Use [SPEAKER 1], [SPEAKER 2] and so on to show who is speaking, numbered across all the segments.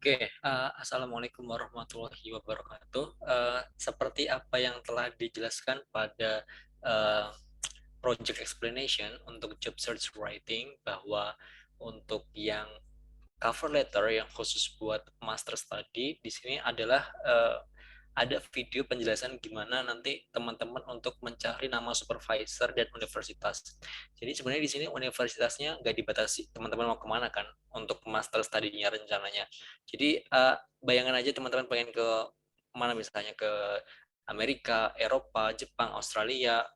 [SPEAKER 1] Oke, Assalamualaikum warahmatullahi wabarakatuh. Seperti apa yang telah dijelaskan pada eh, project explanation untuk job search writing, bahwa untuk yang cover letter yang khusus buat master study di sini adalah ada video penjelasan gimana nanti teman-teman untuk mencari nama supervisor dan universitas. Jadi sebenarnya di sini universitasnya nggak dibatasi teman-teman mau kemana kan untuk master study-nya rencananya. Jadi bayangan aja teman-teman pengen ke mana, misalnya ke Amerika, Eropa, Jepang, Australia,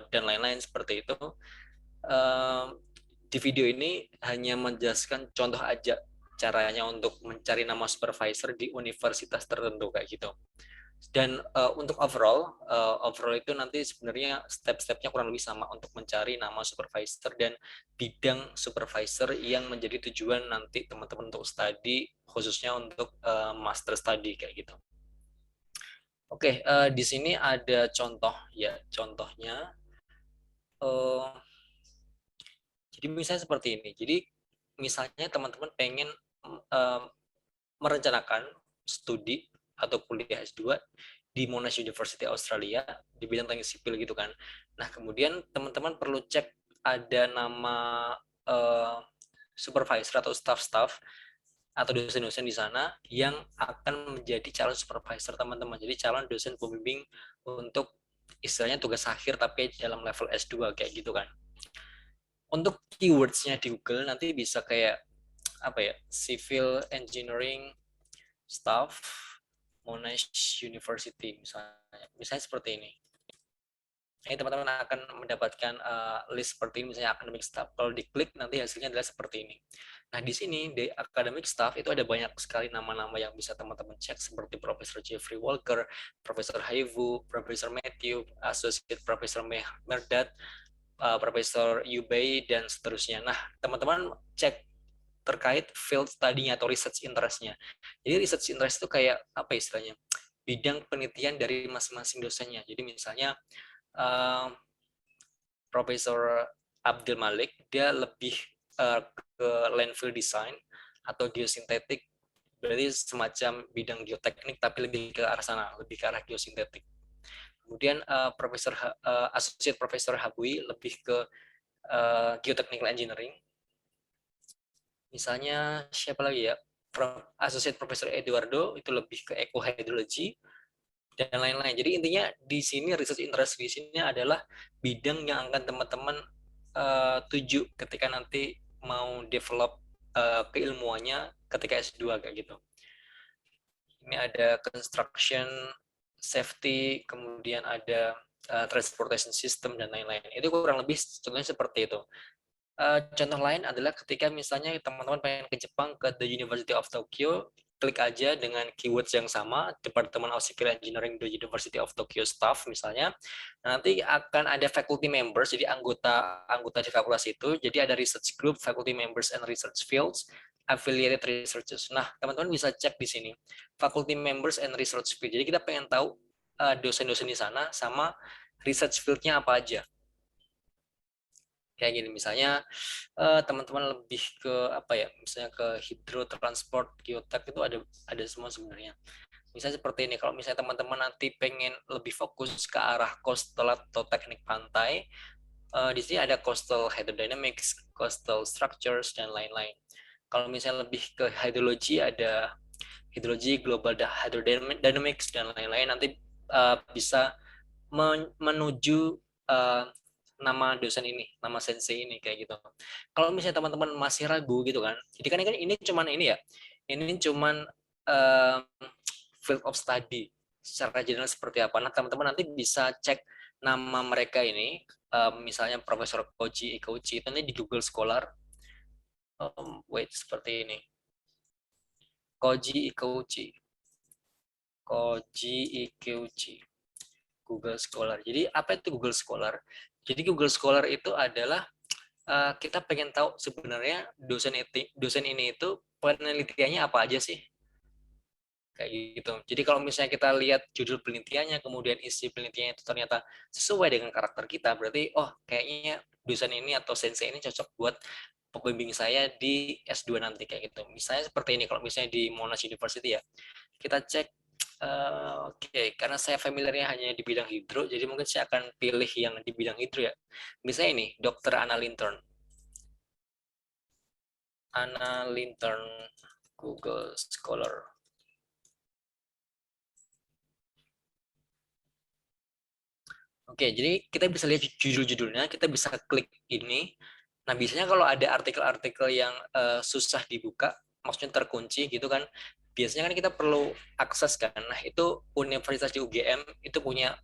[SPEAKER 1] dan lain-lain seperti itu. Di video ini hanya menjelaskan contoh aja caranya untuk mencari nama supervisor di universitas tertentu kayak gitu. Dan untuk overall itu nanti sebenarnya step-stepnya kurang lebih sama untuk mencari nama supervisor dan bidang supervisor yang menjadi tujuan nanti teman-teman untuk studi, khususnya untuk master study kayak gitu. Oke, di sini ada contoh ya, contohnya. Uh, jadi misalnya seperti ini. Jadi misalnya teman-teman pengen uh, merencanakan studi atau kuliah S2 di Monash University Australia di bidang teknik sipil gitu kan. Nah, kemudian teman-teman perlu cek ada nama uh, supervisor atau staff-staff atau dosen-dosen di sana yang akan menjadi calon supervisor teman-teman. Jadi calon dosen pembimbing untuk istilahnya tugas akhir tapi dalam level S2 kayak gitu kan. Untuk keywords-nya di Google nanti bisa kayak apa ya, civil engineering staff Monash University misalnya seperti ini. Ini teman-teman akan mendapatkan list seperti ini, misalnya academic staff. Kalau diklik nanti hasilnya adalah seperti ini. Nah, di sini di academic staff itu ada banyak sekali nama-nama yang bisa teman-teman cek, seperti Profesor Jeffrey Walker, Profesor Haivu, Profesor Matthew, Associate Profesor Merdad, Profesor Yubei, dan seterusnya. Nah, teman-teman cek terkait field study-nya atau research interest-nya. Jadi research interest itu kayak apa istilahnya? Bidang penelitian dari masing-masing dosennya. Jadi misalnya uh, Profesor Abdul Malik dia lebih ke landfill design atau geosintetik, berarti semacam bidang geoteknik tapi lebih ke arah sana, lebih ke arah geosintetik. Kemudian Associate Profesor Habui lebih ke geotechnical engineering. Misalnya siapa lagi ya? Associate Profesor Eduardo itu lebih ke eco hydrology dan lain-lain. Jadi intinya di sini research interest di sini adalah bidang yang akan teman-teman tuju ketika nanti mau develop keilmuannya ketika S2 kayak gitu. Ini ada construction safety, kemudian ada transportation system dan lain-lain. Itu kurang lebih contohnya seperti itu. Contoh lain adalah ketika misalnya teman-teman pengen ke Jepang, ke The University of Tokyo, klik aja dengan keywords yang sama, Department of Civil Engineering The University of Tokyo Staff misalnya. Nanti akan ada faculty members, jadi anggota di fakultas itu. Jadi ada research group, faculty members and research fields, affiliated researchers. Nah, teman-teman bisa cek di sini faculty members and research field. Jadi kita pengen tahu dosen-dosen di sana sama research field-nya apa aja. Kayak gini misalnya teman-teman lebih ke apa ya, misalnya ke hidro transport geotek itu ada semua sebenarnya. Misalnya seperti ini, kalau misalnya teman-teman nanti pengen lebih fokus ke arah coastal atau teknik pantai, di sini ada coastal hydrodynamics, coastal structures, dan lain-lain. Kalau misalnya lebih ke hydrology, ada hydrology, global hydrodynamics, dan lain-lain. Nanti bisa menuju uh, nama dosen ini, nama sensei ini kayak gitu. Kalau misalnya teman-teman masih ragu gitu kan, jadi kan ini cuman ini ya, ini cuman uh, field of study secara general seperti apa. Nah, teman-teman nanti bisa cek nama mereka ini, misalnya Profesor Koji Ikeuchi itu nanti di Google Scholar. Wait, seperti ini. Koji Ikeuchi. Koji Ikeuchi. Google Scholar. Jadi apa itu Google Scholar? Jadi Google Scholar itu adalah kita pengen tahu sebenarnya dosen ini itu penelitiannya apa aja sih, kayak gitu. Jadi kalau misalnya kita lihat judul penelitiannya, kemudian isi penelitiannya itu ternyata sesuai dengan karakter kita, berarti oh kayaknya dosen ini atau sensei ini cocok buat pembimbing saya di S2 nanti kayak gitu. Misalnya seperti ini, kalau misalnya di Monash University ya, kita cek, oke, karena saya familiarnya hanya di bidang hidro, jadi mungkin saya akan pilih yang di bidang hidro ya. Misalnya ini, Dr. Anna Lintern. Anna Lintern, Google Scholar. Oke, jadi kita bisa lihat judul-judulnya, kita bisa klik ini. Nah, biasanya kalau ada artikel-artikel yang susah dibuka, maksudnya terkunci gitu kan, biasanya kan kita perlu akses kan. Nah, itu Universitas di UGM itu punya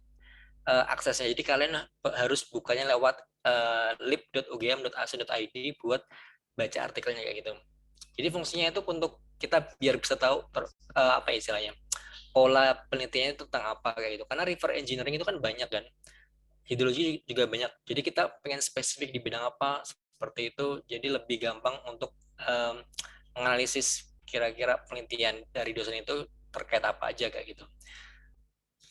[SPEAKER 1] aksesnya. Jadi kalian harus bukanya lewat lib.ugm.ac.id buat baca artikelnya kayak gitu. Jadi fungsinya itu untuk kita biar bisa tahu apa istilahnya, pola penelitiannya itu tentang apa kayak gitu. Karena river engineering itu kan banyak kan, hidrologi juga banyak. Jadi kita pengen spesifik di bidang apa seperti itu. Jadi lebih gampang untuk menganalisis kira-kira penelitian dari dosen itu terkait apa aja kayak gitu.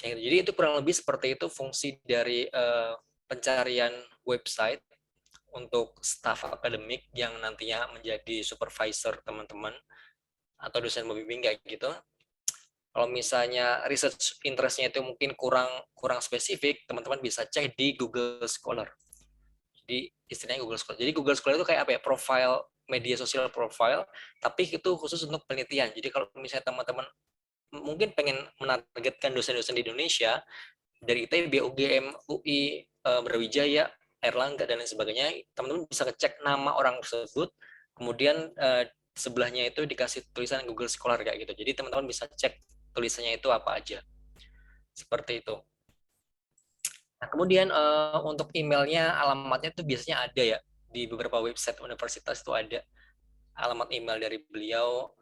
[SPEAKER 1] Kayak gitu. Jadi itu kurang lebih seperti itu fungsi dari pencarian website untuk staf akademik yang nantinya menjadi supervisor teman-teman atau dosen pembimbing kayak gitu. Kalau misalnya research interestnya itu mungkin kurang kurang spesifik, teman-teman bisa cek di Google Scholar. Jadi istilahnya Google Scholar. Jadi Google Scholar itu kayak apa ya? Profile media sosial profile, tapi itu khusus untuk penelitian. Jadi kalau misalnya teman-teman mungkin pengen menargetkan dosen-dosen di Indonesia dari ITB, UGM, UI, Brawijaya, Erlangga dan lain sebagainya, teman-teman bisa ngecek nama orang tersebut, kemudian sebelahnya itu dikasih tulisan Google Scholar kayak gitu. Jadi teman-teman bisa cek tulisannya itu apa aja. Seperti itu. Nah, kemudian untuk emailnya, alamatnya itu biasanya ada ya di beberapa website universitas itu ada alamat email dari beliau,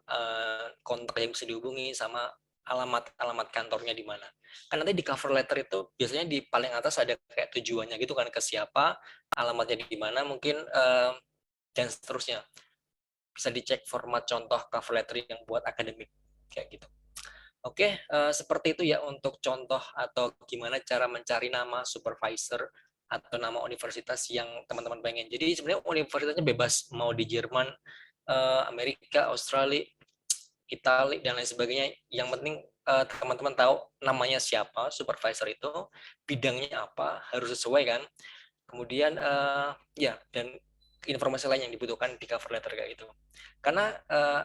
[SPEAKER 1] kontak yang bisa dihubungi sama alamat kantornya di mana. Kan nanti di cover letter itu biasanya di paling atas ada kayak tujuannya gitu kan, ke siapa, alamatnya di mana mungkin, dan seterusnya. Bisa dicek format contoh cover letter yang buat akademik kayak gitu. Oke, seperti itu ya untuk contoh atau gimana cara mencari nama supervisor atau nama universitas yang teman-teman pengen. Jadi sebenarnya universitasnya bebas, mau di Jerman, Amerika, Australia, Italia, dan lain sebagainya. Yang penting teman-teman tahu namanya siapa, supervisor itu, bidangnya apa, harus sesuai kan. Kemudian ya, dan informasi lain yang dibutuhkan di cover letter kayak gitu. Karena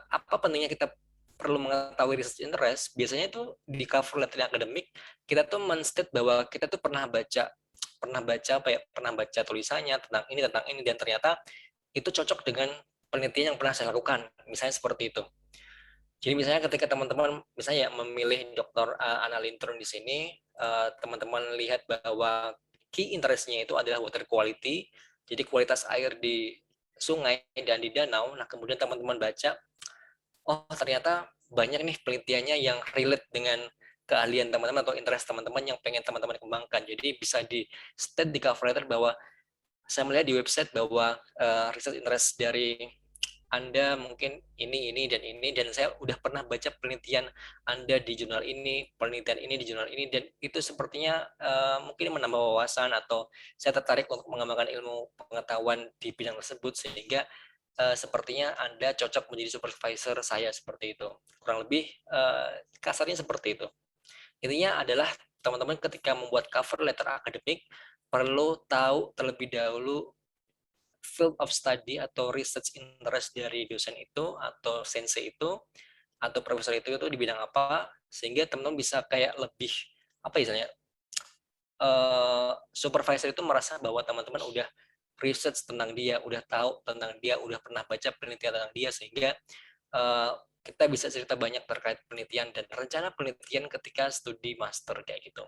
[SPEAKER 1] apa pentingnya kita perlu mengetahui research interest, biasanya itu di cover letter yang akademik, kita tuh menstate bahwa kita tuh pernah baca tulisannya tentang ini, dan ternyata itu cocok dengan penelitian yang pernah saya lakukan, misalnya seperti itu. Jadi misalnya ketika teman-teman misalnya memilih Dr. Anna Lintern di sini, teman-teman lihat bahwa key interest-nya itu adalah water quality, jadi kualitas air di sungai dan di danau. Nah, kemudian teman-teman baca, oh ternyata banyak nih penelitiannya yang relate dengan keahlian teman-teman atau interest teman-teman yang pengen teman-teman kembangkan. Jadi bisa di state di cover letter bahwa saya melihat di website bahwa research interest dari Anda mungkin ini, dan saya udah pernah baca penelitian Anda di jurnal ini, penelitian ini di jurnal ini, dan itu sepertinya mungkin menambah wawasan, atau saya tertarik untuk mengembangkan ilmu pengetahuan di bidang tersebut, sehingga sepertinya Anda cocok menjadi supervisor saya, seperti itu. Kurang lebih kasarnya seperti itu. Intinya adalah teman-teman ketika membuat cover letter akademik perlu tahu terlebih dahulu field of study atau research interest dari dosen itu atau sensei itu atau profesor itu di bidang apa, sehingga teman-teman bisa kayak lebih apa istilahnya, supervisor itu merasa bahwa teman-teman udah research tentang dia, udah tahu tentang dia, udah pernah baca penelitian tentang dia, sehingga uh, kita bisa cerita banyak terkait penelitian dan rencana penelitian ketika studi master kayak gitu.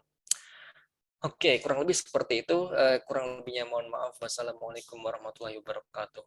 [SPEAKER 1] Oke, kurang lebih seperti itu. Kurang lebihnya mohon maaf. Wassalamualaikum warahmatullahi wabarakatuh.